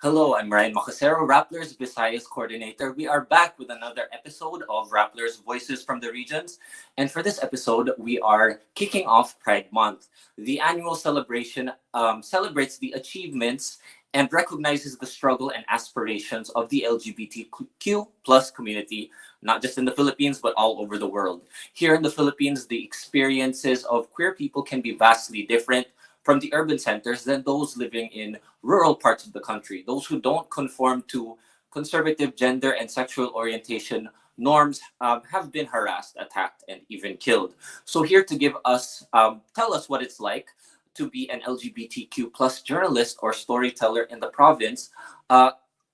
Hello, I'm Ryan Macasero, Rapplers Visayas Coordinator. We are back with another episode of Rapplers Voices from the Regions. And for this episode, we are kicking off Pride Month. The annual celebration celebrates the achievements and recognizes the struggle and aspirations of the LGBTQ plus community, not just in the Philippines, but all over the world. Here in the Philippines, the experiences of queer people can be vastly different from the urban centers than those living in rural parts of the country. Those who don't conform to conservative gender and sexual orientation norms have been harassed, attacked, and even killed. So here to tell us what it's like to be an LGBTQ plus journalist or storyteller in the province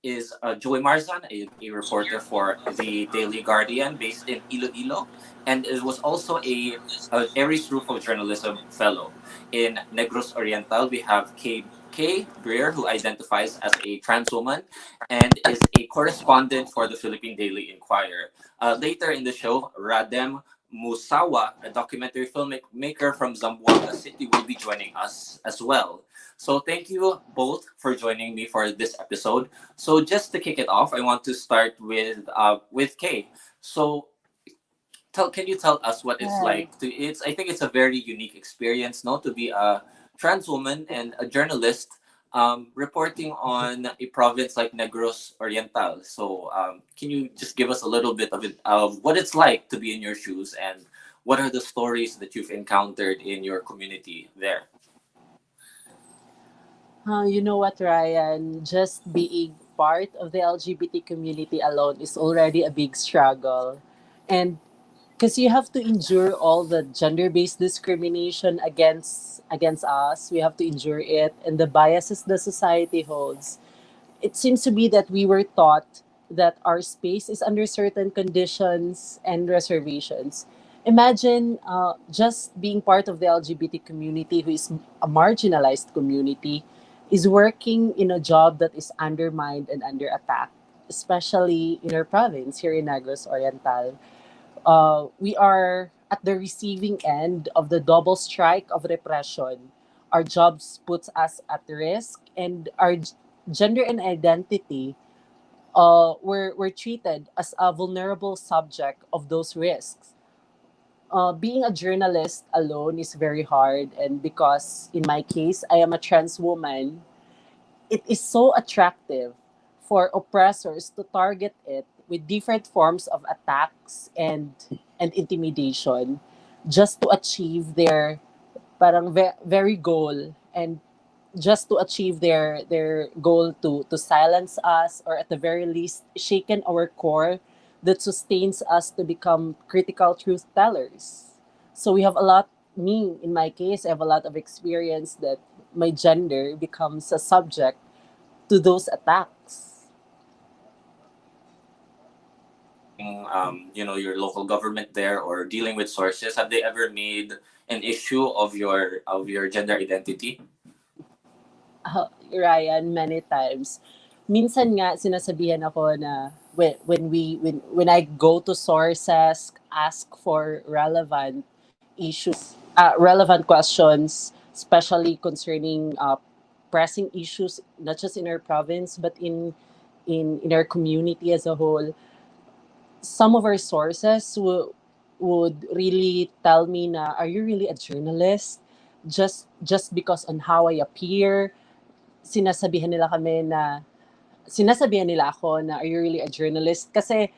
is Joy Marzan, a reporter for the Daily Guardian based in Iloilo, and it was also a Aries Roof of Journalism fellow. In Negros Oriental, we have Kay Breer, who identifies as a trans woman and is a correspondent for the Philippine Daily Inquirer. Later in the show, Radem Musawa, a documentary filmmaker from Zamboanga City, will be joining us as well. So thank you both for joining me for this episode. So just to kick it off, I want to start with Kay. So can you tell us what it's Hi. like to it's I think it's a very unique experience, no, to be a trans woman and a journalist reporting on a province like Negros Oriental. So can you just give us a little bit of what it's like to be in your shoes and what are the stories that you've encountered in your community there? You know what, Ryan? Just being part of the LGBT community alone is already a big struggle. And because you have to endure all the gender-based discrimination against us, we have to endure it and the biases the society holds. It seems to be that we were taught that our space is under certain conditions and reservations. Imagine just being part of the LGBT community, who is a marginalized community, is working in a job that is undermined and under attack, especially in our province here in Negros Oriental. We are at the receiving end of the double strike of repression. Our jobs puts us at risk, and our gender and identity we're treated as a vulnerable subject of those risks. Being a journalist alone is very hard, and because in my case I am a trans woman, it is so attractive for oppressors to target it with different forms of attacks and intimidation just to achieve their very goal, and just to achieve their goal to silence us, or at the very least shaken our core that sustains us to become critical truth tellers. So we have a lot, me in my case, I have a lot of experience that my gender becomes a subject to those attacks. Your local government there or dealing with sources, have they ever made an issue of your gender identity? Ryan, many times. Minsan nga sinasabihan ako na when I go to sources, ask for relevant questions, especially concerning pressing issues not just in our province but in our community as a whole. Some of our sources would really tell me na, are you really a journalist? Just because on how I appear, sinasabihan nila kami na sinasabihan nila ako na, are you really a journalist? Kasi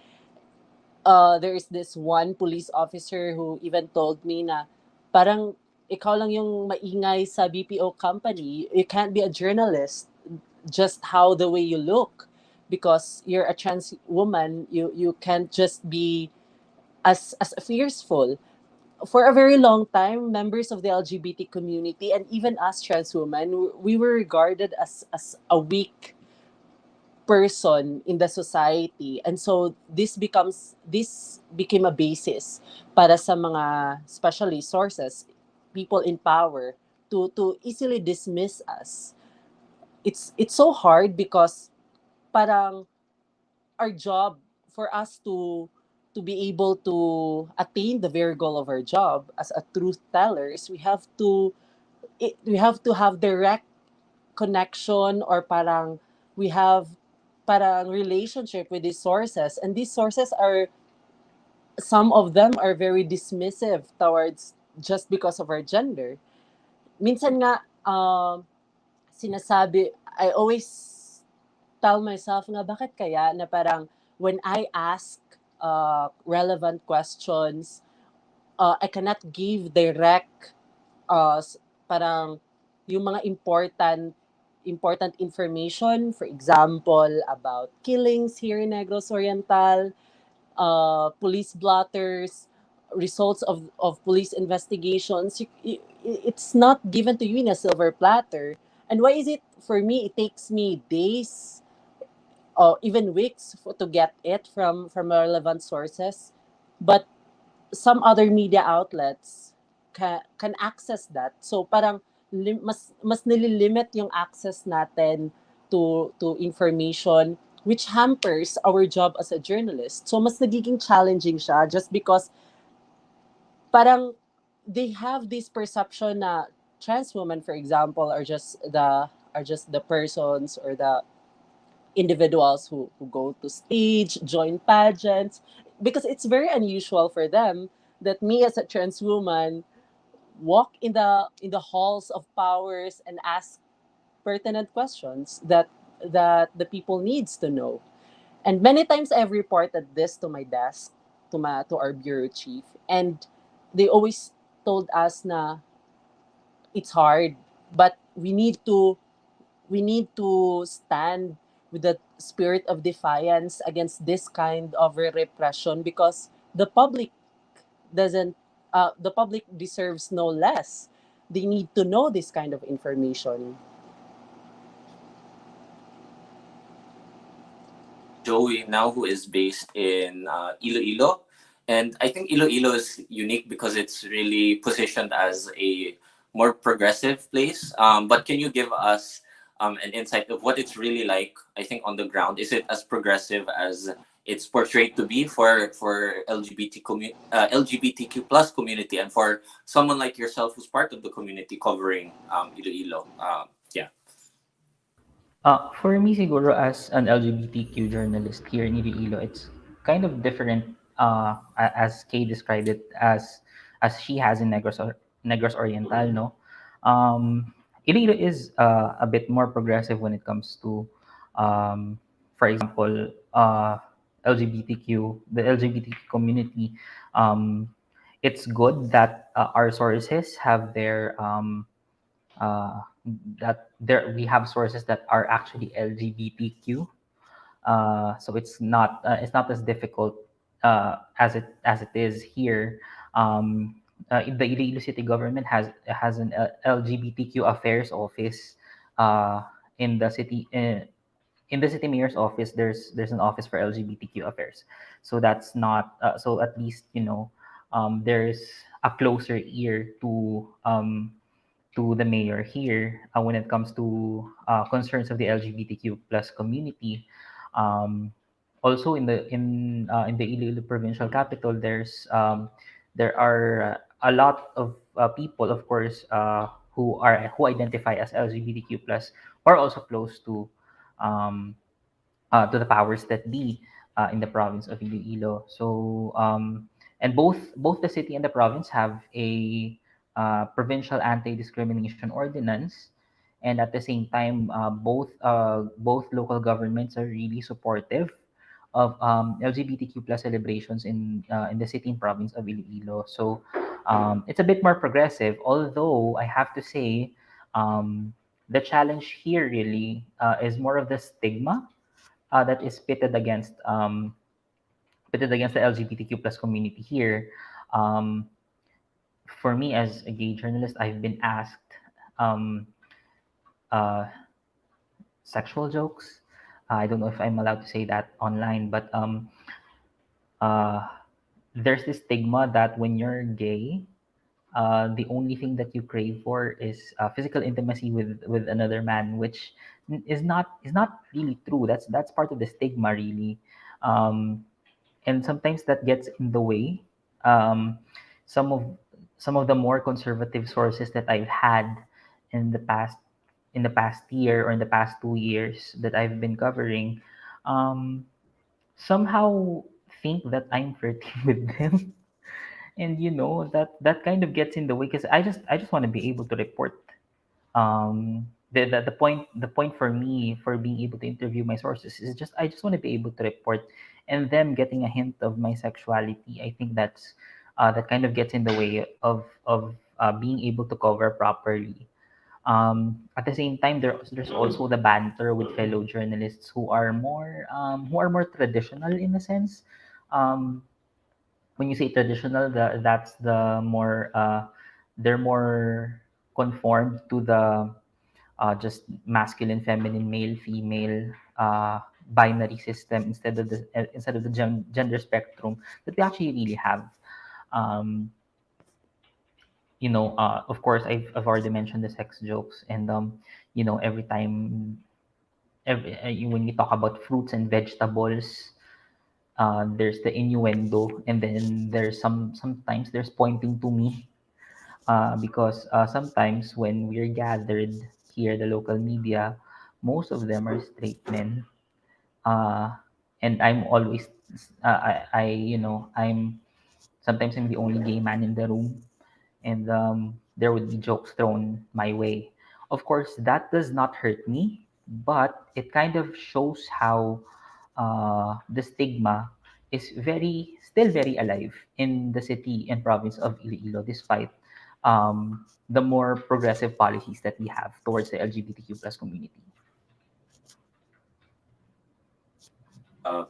there is this one police officer who even told me na parang ikaw lang yung maingay sa BPO company. You can't be a journalist just how the way you look, because you're a trans woman. You can't just be as fearful. For a very long time, members of the LGBT community and even us trans women, we were regarded as a weak person in the society. And so this became a basis para sa mga, especially sources, people in power, to easily dismiss us. It's so hard because parang our job, for us to be able to attain the very goal of our job as a truth tellers, we have to have direct connection, or parang we have parang relationship with these sources, and these sources are, some of them are very dismissive towards just because of our gender. Minsan nga, sinasabi, I always tell myself nga, bakit kaya na parang when I ask relevant questions, I cannot give direct, parang yung mga important information, for example, about killings here in Negros Oriental, police blotters, results of police investigations. It's not given to you in a silver platter. And why is it, for me, it takes me days or even weeks to get it from relevant sources. But some other media outlets can access that. So parang mas nililimit yung access natin to information, which hampers our job as a journalist. So mas nagiging challenging siya just because parang they have this perception na trans women, for example, are just the persons or the individuals who go to stage, join pageants, because it's very unusual for them that me as a trans woman walk in the halls of powers and ask pertinent questions that the people needs to know. And many times I've reported this to my desk, to our bureau chief, and they always told us na it's hard, but we need to stand with the spirit of defiance against this kind of repression, because doesn't the public deserves no less. They need to know this kind of information. Joey now, who is based in Iloilo. And I think Iloilo is unique because it's really positioned as a more progressive place. But can you give us an insight of what it's really like, I think, on the ground? Is it as progressive as it's portrayed to be for LGBTQ plus community, and for someone like yourself who's part of the community covering Iloilo? Yeah. For me, siguro as an LGBTQ journalist here in Iloilo, it's kind of different. As Kay described it, as she has in Negros Oriental, no. Iloilo is a bit more progressive when it comes to, for example, LGBTQ, the LGBTQ community. Um, it's good that our sources have their uh, that there we have sources that are actually LGBTQ. So it's not as difficult as it is here. The Iloilo City government has an LGBTQ affairs office uh, in the city. In the city mayor's office, there's an office for LGBTQ affairs. So that's not so at least there's a closer ear to the mayor here when it comes to concerns of the LGBTQ plus community. Um, Also in the Iloilo provincial capital, there are a lot of people, of course, who identify as LGBTQ plus, or also close to the powers that be in the province of Iloilo. So and both the city and the province have a provincial anti-discrimination ordinance, and at the same time, both local governments are really supportive of LGBTQ plus celebrations in the city and province of Iloilo. So it's a bit more progressive, although I have to say the challenge here really is more of the stigma that is pitted against the LGBTQ plus community here. Um, for me, as a gay journalist, I've been asked um, uh, sexual jokes. I don't know if I'm allowed to say that online, but uh, there's this stigma that when you're gay, the only thing that you crave for is physical intimacy with another man, which is not really true. That's part of the stigma, really. Um, and sometimes that gets in the way. Um, some of some of the more conservative sources that I've had in the past in the past year or in the past 2 years that I've been covering, um, somehow think that I'm flirting with them. And that kind of gets in the way, because I just want to be able to report. The point for me for being able to interview my sources is just I just want to be able to report, and them getting a hint of my sexuality. I think that kind of gets in the way of being able to cover properly. At the same time, there's also the banter with fellow journalists who are more traditional in a sense. Um, when you say traditional, that's the more they're more conformed to the just masculine, feminine, male, female uh, binary system, instead of the gender spectrum that we actually really have. Um, of course, I've already mentioned the sex jokes, and every time, when we talk about fruits and vegetables, there's the innuendo, and then sometimes there's pointing to me, because sometimes when we're gathered here, the local media, most of them are straight men, uh, and I'm always I'm sometimes I'm the only gay man in the room, and there would be jokes thrown my way. Of course, that does not hurt me, but it kind of shows how the stigma is still very alive in the city and province of Iloilo, despite the more progressive policies that we have towards the LGBTQ plus community.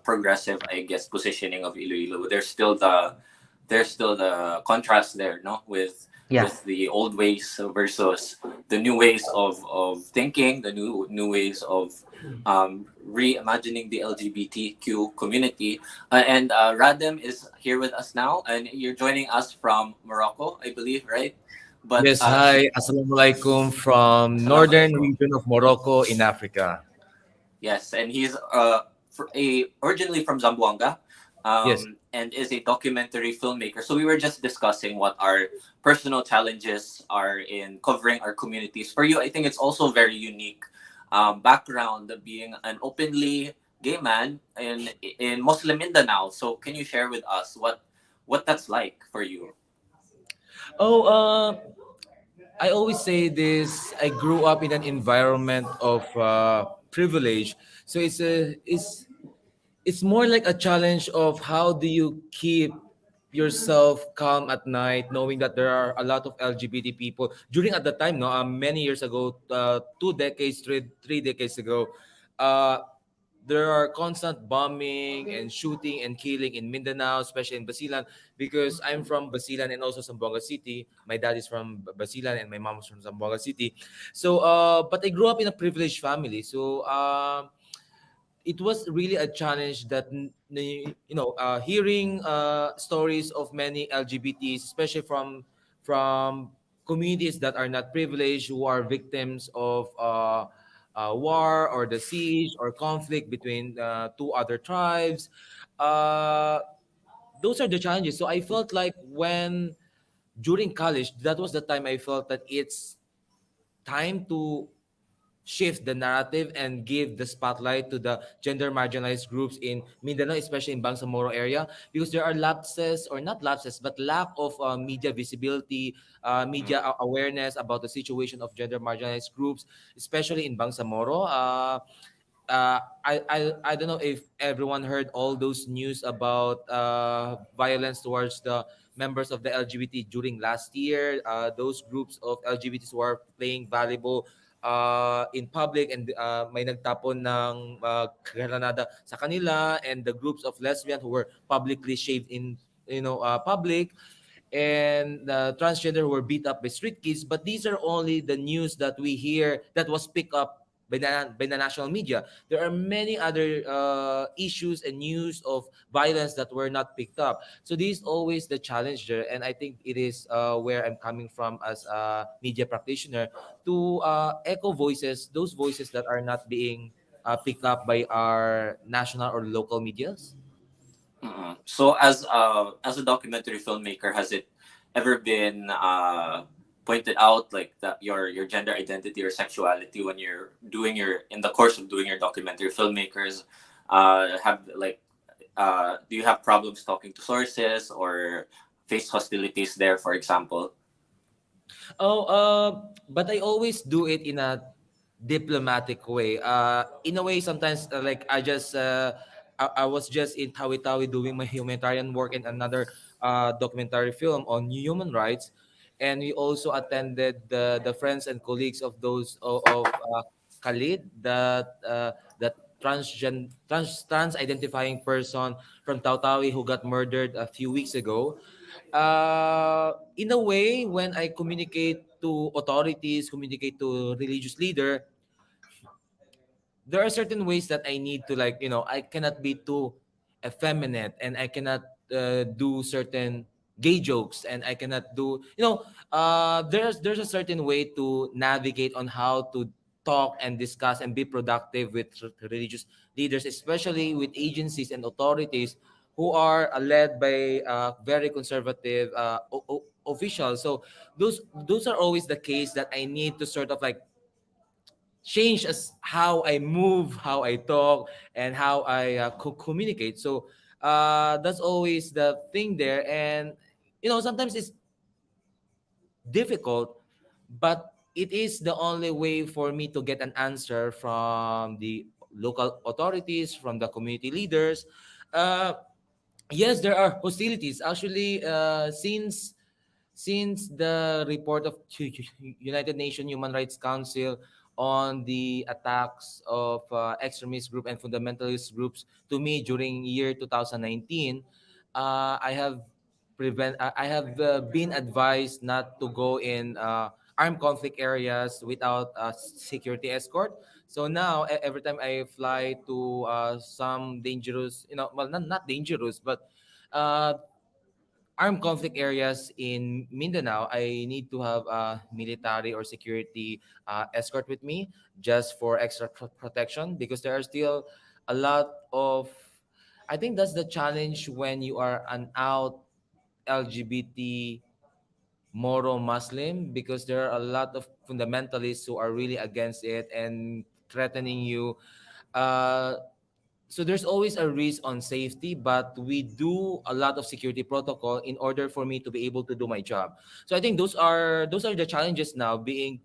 Progressive, I guess, positioning of Iloilo. There's still the contrast there, no, with Yeah, the old ways versus the new ways of thinking, the new ways of reimagining the LGBTQ community. And Radem is here with us now, and you're joining us from Morocco, I believe, right? But Yes, hi. Assalamualaikum from salam northern alaikum. region of Morocco in Africa. Yes, and he's originally from Zamboanga, Yes. and is a documentary filmmaker. So we were just discussing what our personal challenges are in covering our communities. For you, I think it's also very unique background of being an openly gay man in Muslim Mindanao. So can you share with us what that's like for you? Oh, I always say this. I grew up in an environment of privilege, so it's more like a challenge of how do you keep yourself calm at night, knowing that there are a lot of LGBT people during at the time. No, many years ago, 2 decades, three decades ago. Uh, there are constant bombing and shooting and killing in Mindanao, especially in Basilan, because I'm from Basilan and also Zamboanga City. My dad is from Basilan and my mom is from Zamboanga City. So, but I grew up in a privileged family. So, it was really a challenge that hearing stories of many LGBTs, especially from communities that are not privileged, who are victims of war or the siege or conflict between two other tribes. Uh, those are the challenges. So I felt like when during college, that was the time I felt that it's time to shift the narrative and give the spotlight to the gender marginalized groups in Mindanao, especially in Bangsamoro area, because there are lapses, or not lapses, but lack of media visibility, media awareness about the situation of gender marginalized groups, especially in Bangsamoro. I don't know if everyone heard all those news about violence towards the members of the LGBT during last year. Those groups of LGBTs who are playing volleyball in public, and may nagtapon ng granada sa kanila, and the groups of lesbian who were publicly shaved in public, and transgender who were beat up by street kids. But these are only the news that we hear that was picked up by the national media. There are many other issues and news of violence that were not picked up. So this is always the challenge there, and I think it is where I'm coming from as a media practitioner, to echo voices, those voices that are not being picked up by our national or local medias. So as a documentary filmmaker, has it ever been pointed out like that your gender identity or sexuality when you're doing your in the course of doing your documentary. Filmmakers have like do you have problems talking to sources or face hostilities there, for example? Oh, but I always do it in a diplomatic way. In a way, sometimes like I was just in Tawi Tawi doing my humanitarian work in another documentary film on human rights, and we also attended the friends and colleagues of those of Khalid, that trans identifying person from Tawi who got murdered a few weeks ago. In a way, when I communicate to authorities, communicate to religious leader, there are certain ways that I need to, like, I cannot be too effeminate, and I cannot do certain gay jokes, and I cannot do, there's a certain way to navigate on how to talk and discuss and be productive with religious leaders, especially with agencies and authorities who are led by very conservative officials. So those are always the case that I need to sort of like change as how I move, how I talk, and how I communicate. So that's always the thing there, and sometimes it's difficult, but it is the only way for me to get an answer from the local authorities, from the community leaders. Uh, yes, there are hostilities actually, since the report of United Nations Human Rights Council on the attacks of extremist group and fundamentalist groups to me during year 2019, I have I have been advised not to go in armed conflict areas without security escort. So now every time I fly to some dangerous, well, not dangerous, but uh, armed conflict areas in Mindanao, I need to have a military or security escort with me just for extra protection, because there are still a lot of. I think that's the challenge when you are an out LGBT Moro Muslim, because there are a lot of fundamentalists who are really against it and threatening you. Uh, so there's always a risk on safety, but we do a lot of security protocol in order for me to be able to do my job. So I think those are the challenges now being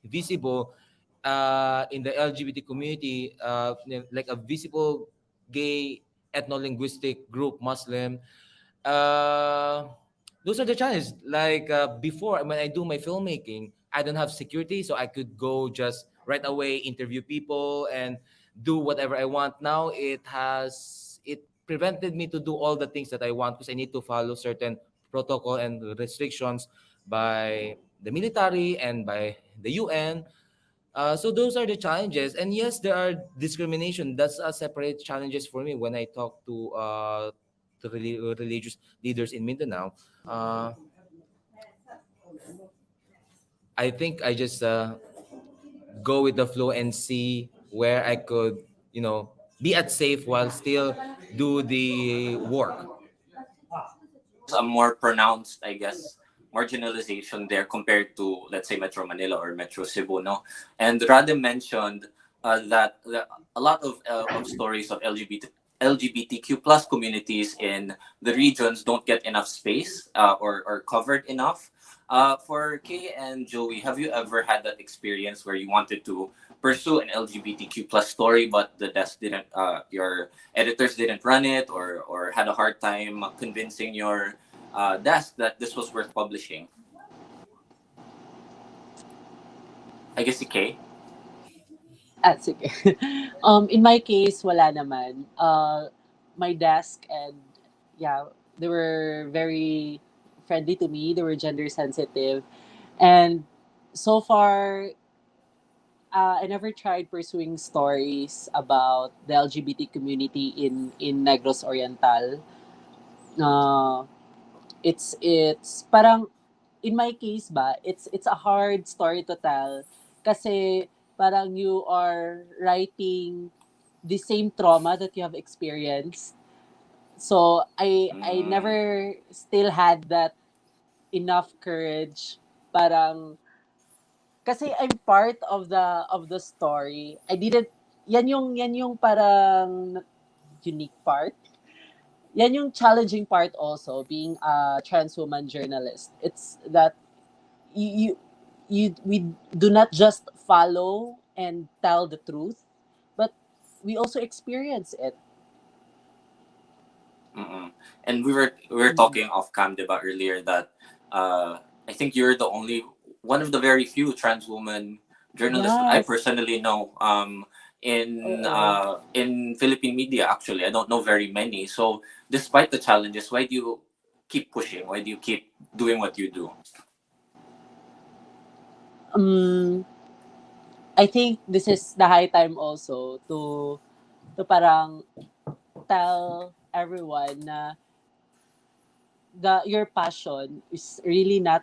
visible in the LGBT community, like a visible gay ethno-linguistic group Muslim. uh, those are the challenges. Like before, when I do my filmmaking, I don't have security, so I could go just right away interview people and do whatever I want. Now it prevented me to do all the things that I want, because I need to follow certain protocol and restrictions by the military and by the UN. So those are the challenges, and yes, there are discrimination. That's a separate challenges for me when I talk to religious leaders in Mindanao. Uh, I think I just go with the flow and see where I could, be at safe while still do the work. There's a more pronounced, I guess, marginalization there compared to, let's say, Metro Manila or Metro Cebu, no? And Radhe mentioned that a lot of stories of LGBTQ plus communities in the regions don't get enough space or covered enough. For Kay and Joey, have you ever had that experience where you wanted to pursue an LGBTQ plus story, but the desk didn't, your editors didn't run it, or had a hard time convincing your desk that this was worth publishing? I guess si Kay. Sige. In my case, wala naman. My desk and yeah, they were very friendly to me. They were gender sensitive, and so far, I never tried pursuing stories about the LGBT community in Negros Oriental. Uh, it's parang in my case ba, it's a hard story to tell kasi parang you are writing the same trauma that you have experienced. So I Mm. never still had that enough courage Parang, kasi I'm part of the story. I didn't, yan yung parang unique part. Yan yung challenging part also, being a trans woman journalist. It's that you, we do not just follow and tell the truth, but we also experience it. Mm-mm. And we were Mhm. talking off cam diba earlier that I think you're the only one of the very few trans woman journalists that I Yes. personally know Oo. in Philippine media. Actually, I don't know very many. So despite the challenges, why do you keep pushing? Why do you keep doing what you do? Um, I think this is the high time also to parang tell everyone na your passion is really not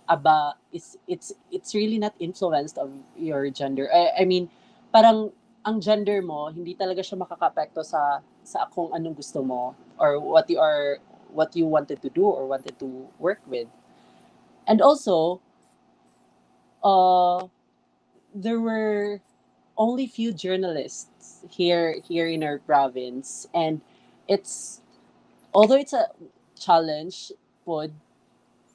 about is it's really not influenced of your gender. I mean, parang ang gender mo hindi talaga siya makakapekto sa kung anong gusto mo or what you wanted to do or wanted to work with. And also, uh there were only few journalists here in our province, and it's although it's a challenge, pod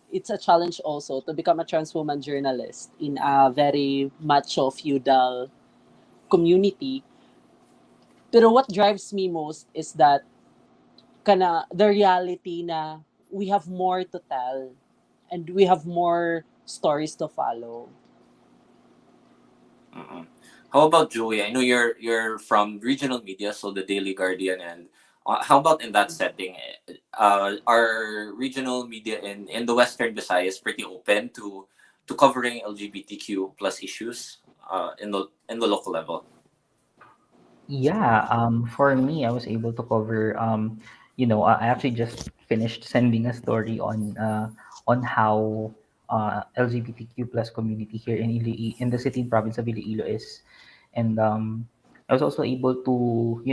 it's a challenge also to become a trans woman journalist in a very macho feudal community. Pero what drives me most is that the reality na we have more to tell and we have more stories to follow. Mm-mm. How about Joey? I know you're from regional media, so the Daily Guardian, and how about in that setting? Are regional media in the Western Visayas pretty open to covering LGBTQ plus issues in the local level? Yeah, for me, I was able to cover. I actually just finished sending a story on how LGBTQ plus community here in in the city and province of Iloilo is, and I was also able to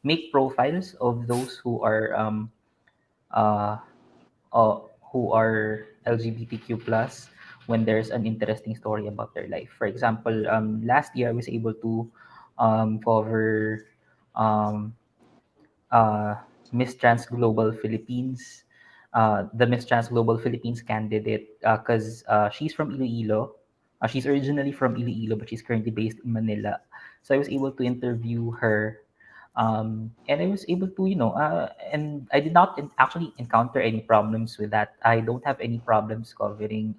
make profiles of those uh, uh, who are LGBTQ plus when there's an interesting story about their life. For example, last year I was able to cover um, uh, Miss Trans Global Philippines, the Miss Trans Global Philippines candidate, because she's from Iloilo. She's originally from Iloilo, but she's currently based in Manila. So I was able to interview her, and I was able to, and I did not actually encounter any problems with that. I don't have any problems covering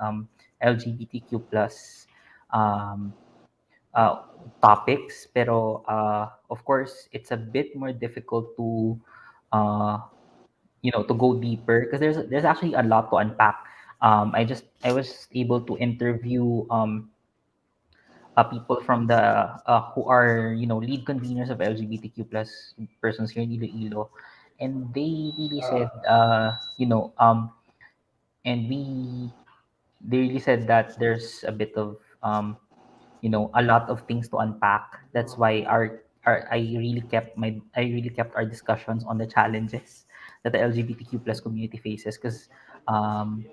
LGBTQ plus um, uh, topics, pero of course it's a bit more difficult to uh, to go deeper because there's actually a lot to unpack. I was able to interview people from the who are lead conveners of LGBTQ plus persons here in Iloilo, and they really said and we they really said that there's a bit of a lot of things to unpack. That's why our I really kept our discussions on the challenges that the LGBTQ plus community faces because um,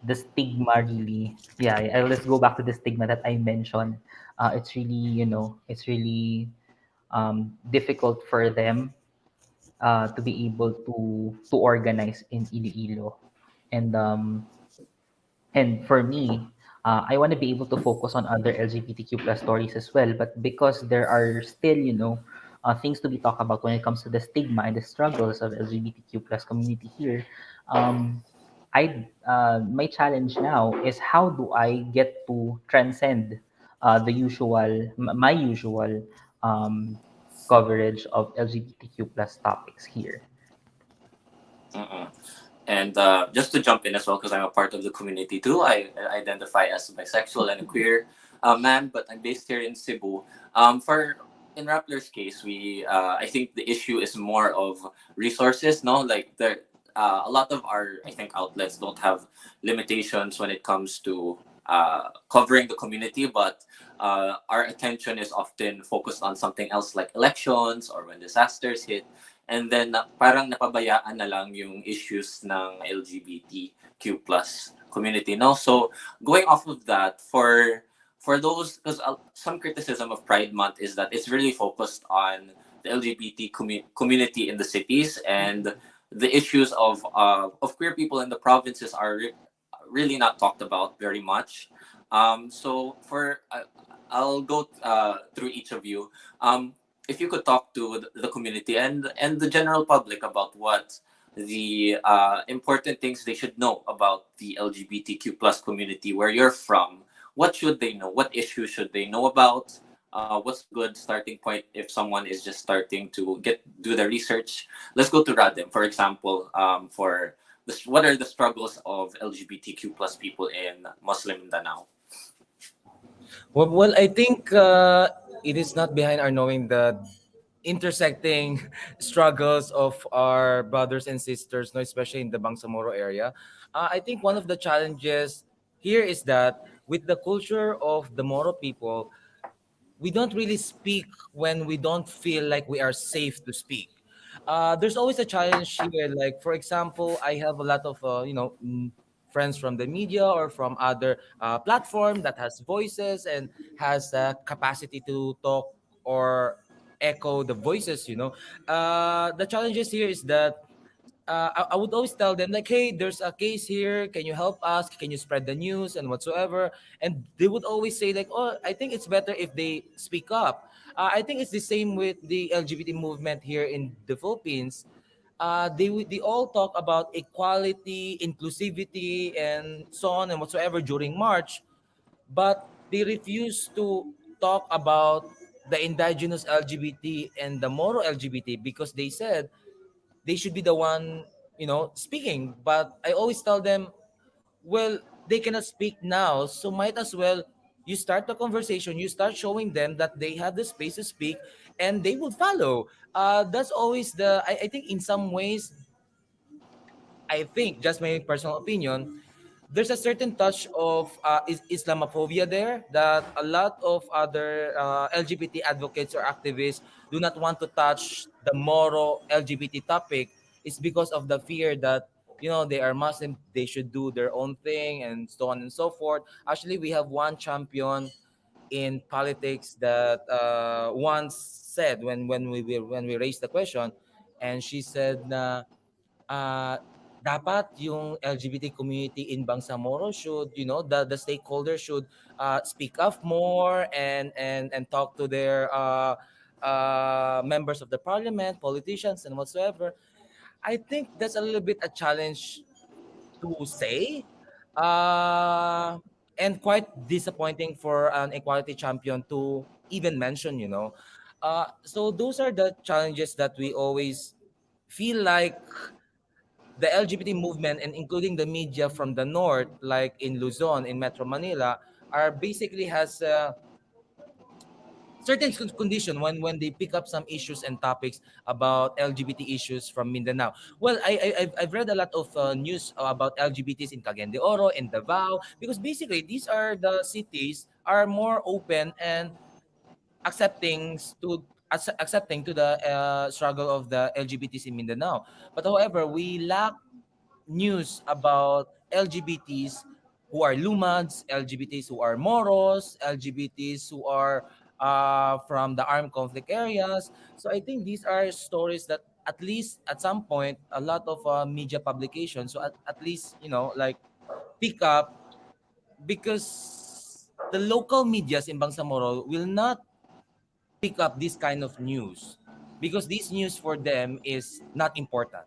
the stigma really, yeah, let's go back to the stigma that I mentioned. It's really, it's really difficult for them to be able to organize in Iloilo. And for me, I want to be able to focus on other LGBTQ plus stories as well. But because there are still, things to be talked about when it comes to the stigma and the struggles of LGBTQ plus community here, my challenge now is how do I get to transcend my usual coverage of LGBTQ plus topics here. Mm-mm. And just to jump in as well, because I'm a part of the community too. I identify as bisexual and a queer man, but I'm based here in Cebu. For in Rappler's case, we I think the issue is more of resources. No, like there, a lot of our I think outlets don't have limitations when it comes to covering the community, but our attention is often focused on something else like elections or when disasters hit. and then parang napabayaan na lang yung issues ng LGBTQ plus community. No, so going off of that, for those, because some criticism of Pride Month is that it's really focused on the LGBT community in the cities, and the issues of queer people in the provinces are really not talked about very much. So for I'll go through each of you. If you could talk to the community and the general public about what the important things they should know about the LGBTQ plus community where you're from. What should they know? What issues should they know about? What's a good starting point if someone is just starting to do the research? Let's go to Radim, for example. For what are the struggles of LGBTQ plus people in Muslim Mindanao? Well, I think it is not behind our knowing the intersecting struggles of our brothers and sisters, no, especially in the Bangsamoro area. I think one of the challenges here is that with the culture of the Moro people, we don't really speak when we don't feel like we are safe to speak. There's always a challenge here. Like, for example, I have a lot of friends from the media or from other platform that has voices and has capacity to talk or echo the voices. The challenges here is that I would always tell them like, hey, there's a case here, can you help us, can you spread the news and whatsoever, and they would always say like, oh, I think it's better if they speak up. I think it's the same with the LGBT movement here in the Philippines. They all talk about equality, inclusivity, and so on and whatsoever during March, but they refuse to talk about the indigenous LGBT and the Moro LGBT because they said they should be the one speaking. But I always tell them, well, they cannot speak now, so might as well you start the conversation, you start showing them that they have the space to speak, and they will follow. That's always I think in some ways, I think, just my personal opinion, there's a certain touch of Islamophobia there that a lot of other LGBT advocates or activists do not want to touch the moral LGBT topic. It's because of the fear that they are Muslim, they should do their own thing, and so on and so forth. Actually, we have one champion in politics that once said when we raised the question, and she said na dapat yung LGBT community in Bangsamoro should, the stakeholders should speak up more and talk to their members of the parliament, politicians, and whatsoever. I think that's a little bit a challenge to say, uh, and quite disappointing for an equality champion to even mention. So those are the challenges that we always feel like the LGBT movement, and including the media from the north, like in Luzon, in Metro Manila, are basically has certain condition when they pick up some issues and topics about LGBT issues from Mindanao. Well, I've read a lot of news about LGBTs in Cagayan de Oro and Davao, because basically these are the cities are more open and accepting to the struggle of the LGBTs in Mindanao. But however, we lack news about LGBTs who are Lumads, LGBTs who are Moros, LGBTs who are from the armed conflict areas. So I think these are stories that at least at some point, a lot of media publications, so at least, like pick up, because the local medias in Bangsamoro will not pick up this kind of news because this news for them is not important.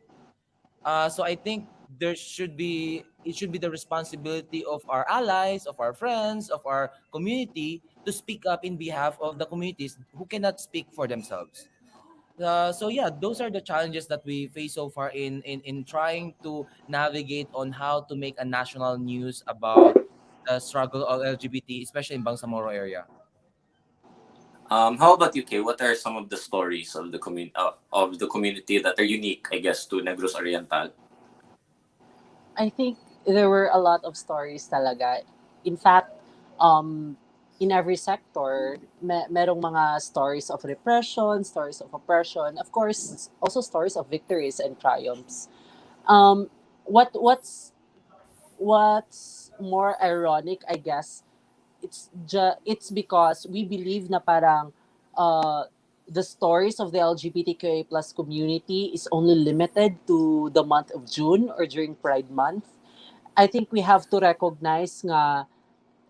So I think it should be the responsibility of our allies, of our friends, of our community to speak up in behalf of the communities who cannot speak for themselves. So yeah, those are the challenges that we face so far in trying to navigate on how to make a national news about the struggle of LGBT, especially in Bangsamoro area. How about you, Kay? What are some of the stories of the community that are unique, I guess, to Negros Oriental? I think there were a lot of stories talaga. In fact, um, in every sector, merong mga stories of repression, stories of oppression, of course, also stories of victories and triumphs. Um, what's more ironic, I guess, it's because we believe na parang uh, the stories of the LGBTQA plus community is only limited to the month of June or during Pride Month. I think we have to recognize nga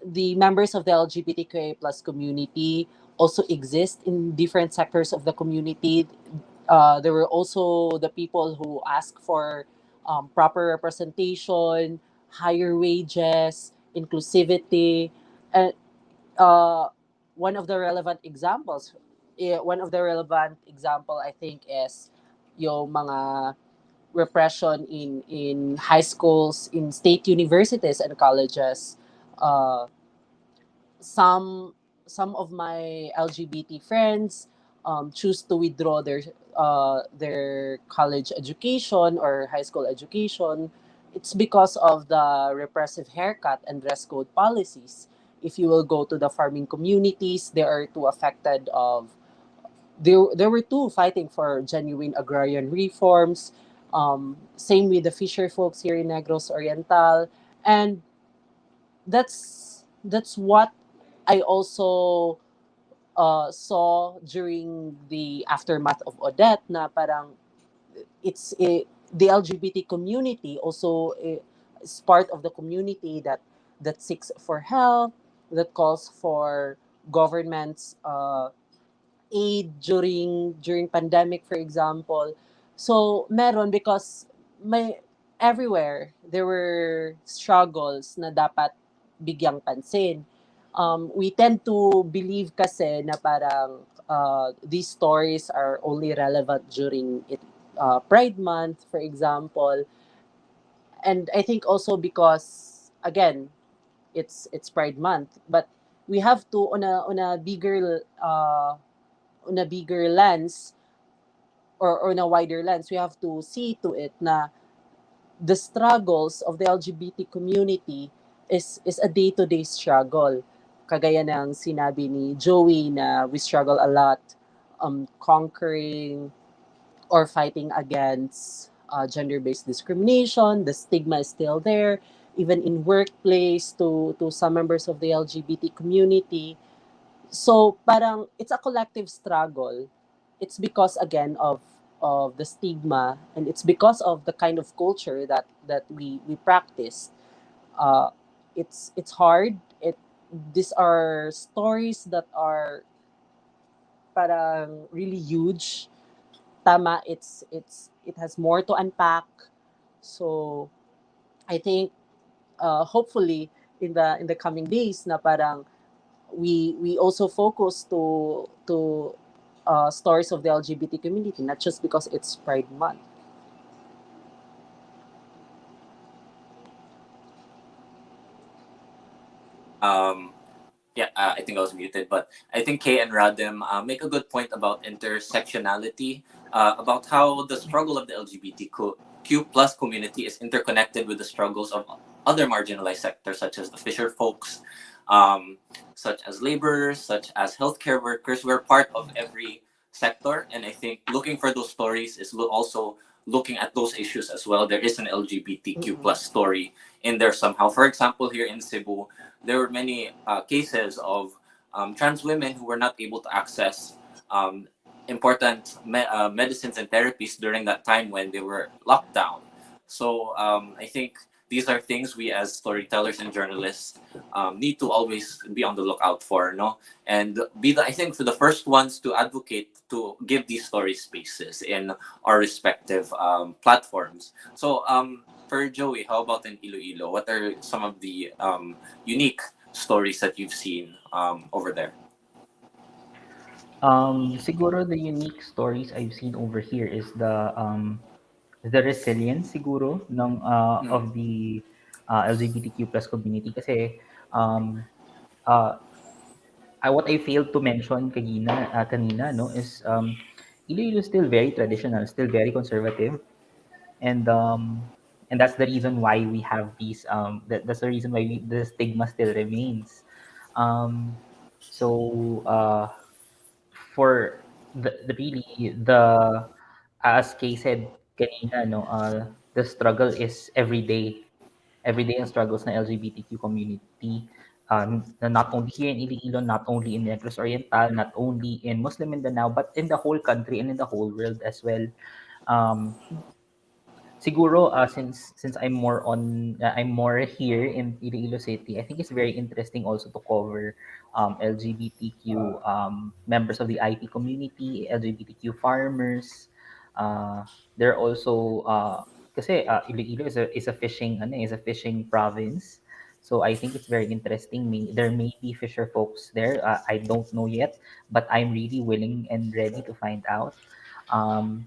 the members of the LGBTQA plus community also exist in different sectors of the community. There were also the people who ask for proper representation, higher wages, inclusivity, and uh, one of the relevant example I think is yung mga repression in high schools, in state universities and colleges. Uh, some some of my LGBT friends choose to withdraw their college education or high school education. It's because of the repressive haircut and dress code policies. If you will go to the farming communities, they are too affected of there were two fighting for genuine agrarian reforms. Same with the fisher folks here in Negros Oriental, and that's what I also saw during the aftermath of Odette na parang the LGBT community also is part of the community that seeks for help, that calls for governments aid during pandemic, for example. So meron because may everywhere there were struggles na dapat bigyang pansin. We tend to believe kasi na parang these stories are only relevant during Pride Month, for example. And I think also because again, it's Pride Month, but we have to on a bigger lens or on a wider lens, we have to see to it na the struggles of the LGBT community is a day-to-day struggle. Kagaya ng sinabi ni Joey na we struggle a lot conquering or fighting against gender-based discrimination. The stigma is still there, even in workplace to some members of the LGBT community. So parang it's a collective struggle. It's because again of the stigma, and it's because of the kind of culture that we practice. Uh, it's hard. It These are stories that are parang really huge. Tama, it has more to unpack. So I think hopefully in the coming days na parang we also focus to stories of the LGBT community, not just because it's Pride Month. Um, yeah, I think I was muted, but I think Kay and Radim make a good point about intersectionality, about how the struggle of the LGBTQ plus community is interconnected with the struggles of other marginalized sectors, such as the fisher folks, um, such as laborers, such as healthcare workers. We're part of every sector, and I think looking for those stories is also looking at those issues as well. There is an LGBTQ Mm-mm. plus story in there somehow. For example, here in Cebu, there were many cases of trans women who were not able to access um, important medicines and therapies during that time when they were locked down. So I think these are things we as storytellers and journalists need to always be on the lookout for, no? And be the I think for the first ones to advocate to give these story spaces in our respective platforms. So for Joey, how about in Iloilo? What are some of the unique stories that you've seen over there? Siguro the unique stories I've seen over here is the resilience siguro Mm. of the LGBTQ plus community kasi um, uh, what I failed to mention kanina no is Iloilo is still very traditional, still very conservative, and um, and that's the reason why we have these that's the reason why the stigma still remains. Um, So for the really the as Kay said kanina, no, the struggle is every day. Every day ang struggles ng LGBTQ community, not only here in Iloilo, not only in Negros Oriental, not only in Muslim Mindanao, but in the whole country and in the whole world as well. Um, Siguro, since I'm more here in Iloilo City, I think it's very interesting also to cover LGBTQ members of the IT community, LGBTQ farmers. They're also kasi Iloilo is a fishing province. So I think it's very interesting. There may be fisher folks there. I don't know yet, but I'm really willing and ready to find out. Um,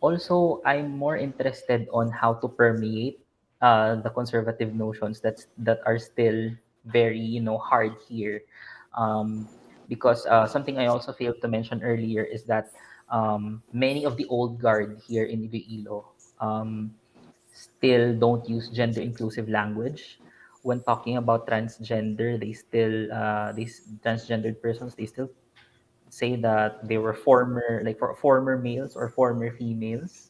Also, I'm more interested on how to permeate the conservative notions that are still very hard here, um, because something I also failed to mention earlier is that many of the old guard here in Iloilo still don't use gender inclusive language. When talking about transgender, these transgendered persons, they still say that they were former males or former females.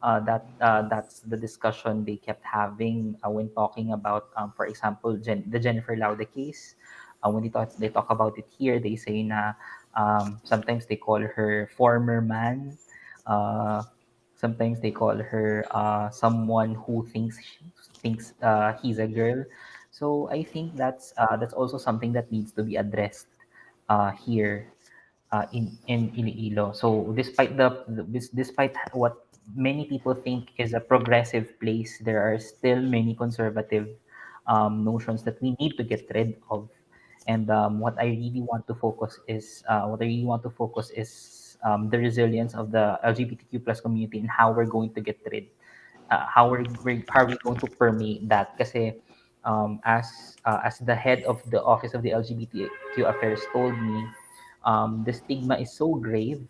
That's the discussion they kept having when talking about, for example, the Jennifer Laude case. When they talk about it here, they say na sometimes they call her former man. Uh, Sometimes they call her someone who thinks he's a girl. So I think that's also something that needs to be addressed here in Iloilo. So despite what many people think is a progressive place, there are still many conservative notions that we need to get rid of. And what I really want to focus is the resilience of the LGBTQ plus community and how we're going to get rid how are we going to permeate that? Kasi as the head of the office of the LGBTQ affairs told me, the stigma is so grave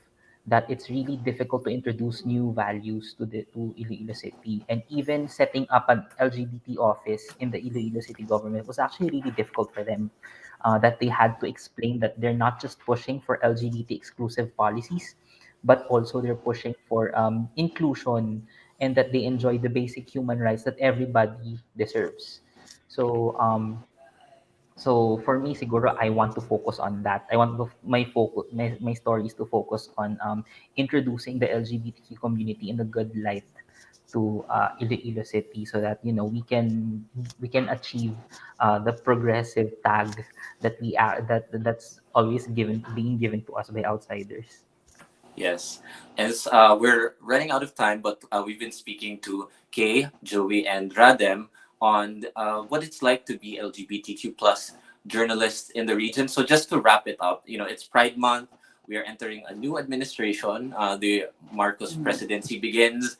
that it's really difficult to introduce new values to Iloilo City. And even setting up an LGBT office in the Iloilo City government was actually really difficult for them. That they had to explain that they're not just pushing for LGBT exclusive policies, but also they're pushing for inclusion, and that they enjoy the basic human rights that everybody deserves. So for me, siguro, I want to focus on that. I want my stories to focus on introducing the LGBTQ community in a good light to Iloilo City, so that we can achieve the progressive tag that's always being given to us by outsiders. Yes. As we're running out of time, but we've been speaking to Kay, Joey, and Radem on what it's like to be LGBTQ plus journalists in the region. So just to wrap it up, it's Pride Month. We are entering a new administration. The Marcos presidency begins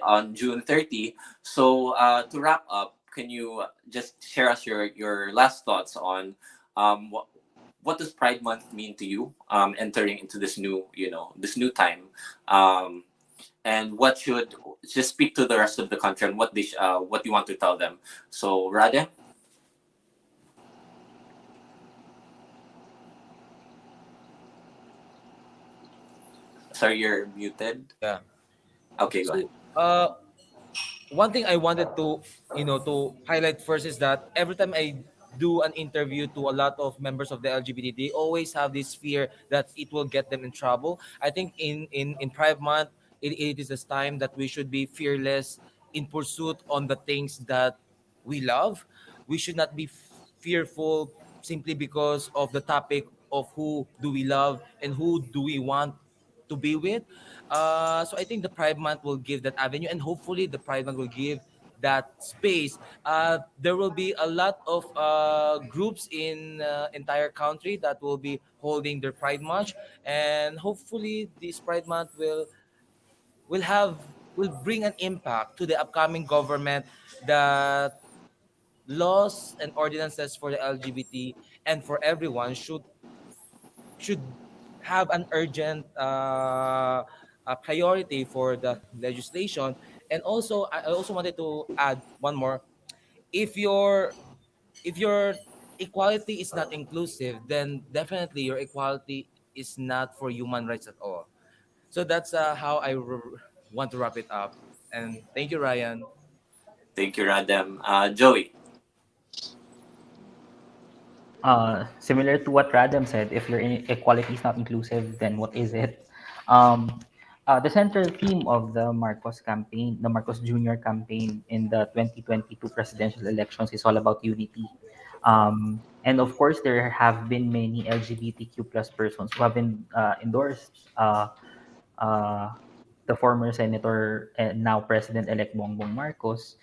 on June 30. So to wrap up, can you just share us your last thoughts on what does Pride Month mean to you, entering into this new time, um, and what should just speak to the rest of the country and what you want to tell them. So, Rade, sorry, you're muted. Yeah. Okay, go ahead. So, one thing I wanted to highlight first is that every time I do an interview to a lot of members of the LGBT, they always have this fear that it will get them in trouble. I think in Pride Month, it is this time that we should be fearless in pursuit on the things that we love. We should not be fearful simply because of the topic of who do we love and who do we want to be with. So I think the Pride Month will give that avenue, and hopefully the Pride Month will give that space. There will be a lot of groups in entire country that will be holding their Pride March, and hopefully this Pride Month will have will bring an impact to the upcoming government that laws and ordinances for the LGBT and for everyone should have an urgent priority for the legislation. And also, I also wanted to add one more. If you're if you're equality is not inclusive, then definitely your equality is not for human rights at all. So that's how want to wrap it up. And thank you, Ryan. Thank you, Radem. Joey. Similar to what Radam said, if your equality is not inclusive, then what is it? Um, the central theme of the Marcos campaign, the Marcos Jr. campaign in the 2022 presidential elections is all about unity. And of course, there have been many LGBTQ plus persons who have been endorsed uh, the former senator and now president-elect Bongbong Marcos,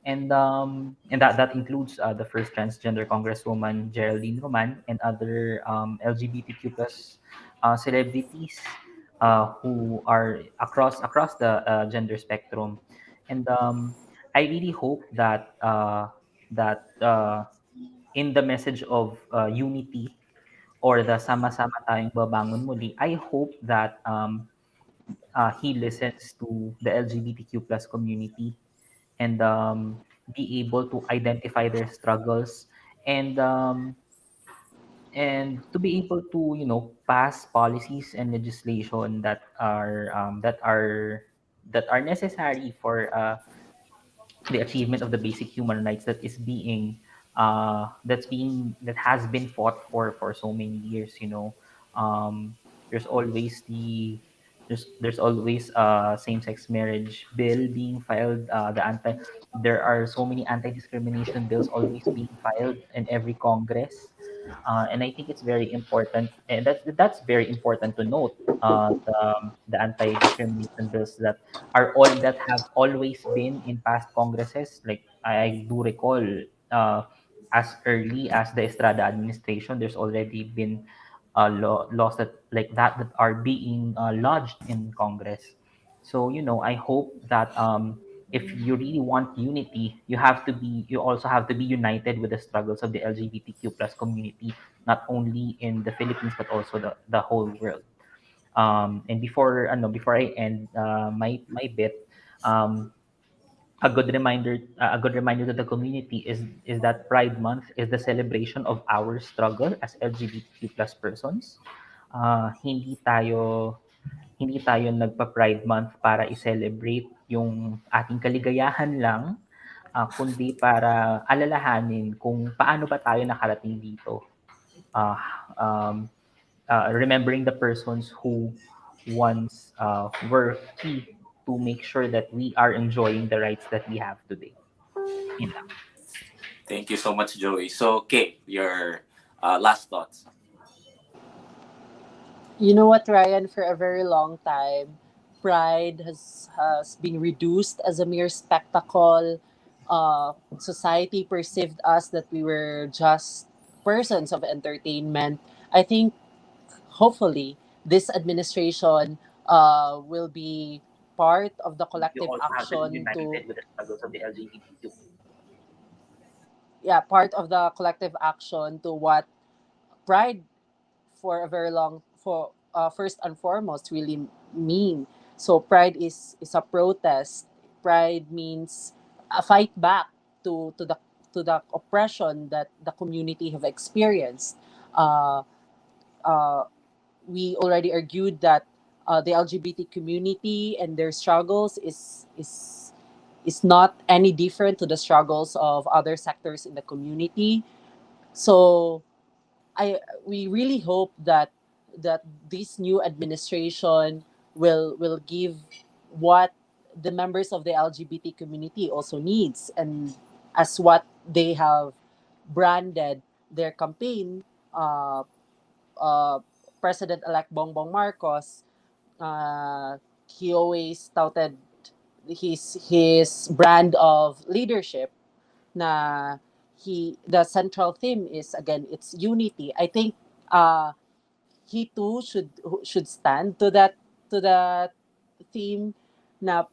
and that includes the first transgender congresswoman Geraldine Roman and other LGBTQ plus celebrities who are across the gender spectrum, and I really hope that in the message of unity or the sama-sama tayong babangon muli, I hope that he listens to the LGBTQ plus community and be able to identify their struggles and to be able to pass policies and legislation that are necessary for the achievement of the basic human rights that has been fought for so many years. There's always there's always same-sex marriage bill being filed. There are so many anti-discrimination bills always being filed in every Congress, and I think it's very important, and that's very important to note. The anti-discrimination bills that have always been in past Congresses. Like I do recall, uh, as early as the Estrada administration, there's already been laws that are being lodged in Congress. So I hope that if you really want unity, you also have to be united with the struggles of the LGBTQ plus community, not only in the Philippines but also the whole world. And before I end my bit, um, a good reminder to the community is that Pride Month is the celebration of our struggle as LGBTQ plus persons. Hindi tayo nagpa-Pride Month para i-celebrate yung ating kaligayahan lang, kundi para alalahanin kung paano ba tayo nakarating dito. Uh, um, Remembering the persons who once were key to make sure that we are enjoying the rights that we have today. Yun lang. Thank you so much, Joey. So, Kay, your last thoughts. You know what, Ryan? For a very long time, Pride has been reduced as a mere spectacle. Society perceived us that we were just persons of entertainment. I think, hopefully, this administration will be part of the You collective also have to be action to, united with the struggles of the LGBTQ. yeah, part of the collective action to what Pride for a very long for first and foremost really mean. So pride is a protest. Pride means a fight back to the oppression that the community have experienced. Uh, uh, we already argued that the LGBT community and their struggles is not any different to the struggles of other sectors in the community. So I we really hope that this new administration will give what the members of the LGBT community also needs, and as what they have branded their campaign, uh, uh, President-elect Bongbong Marcos, he always touted his brand of leadership na the central theme is again it's unity. I think uh he too should stand to that theme na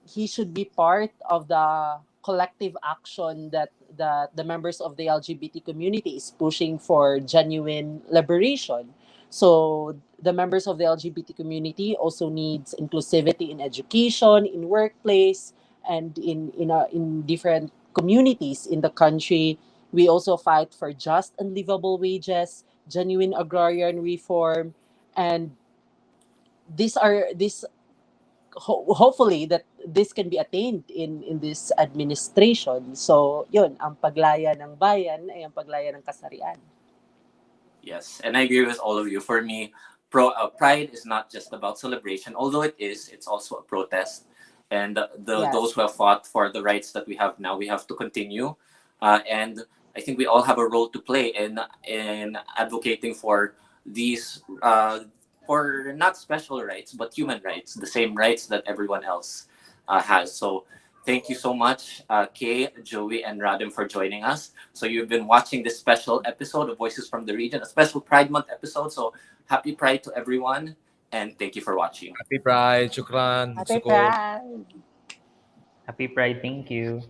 he should be part of the collective action that the members of the LGBT community is pushing for genuine liberation. So the members of the LGBT community also needs inclusivity in education, in workplace, and in different communities in the country We also fight for just and livable wages, genuine agrarian reform, and these hopefully that this can be attained in this administration. So, yun, ang paglaya ng bayan ay ang paglaya ng kasarian. Yes, and I agree with all of you. For me, Pride is not just about celebration, although it is. It's also a protest, and those Yes. who have fought for the rights that we have now, we have to continue. And I think we all have a role to play in advocating for these for not special rights but human rights, the same rights that everyone else has. So thank you so much, Kay, Joey, and Radim, for joining us. So you've been watching this special episode of Voices from the Region, a special Pride Month episode. So happy Pride to everyone, and thank you for watching. Happy Pride, shukran, Happy sukor. Pride! Happy Pride. Thank you.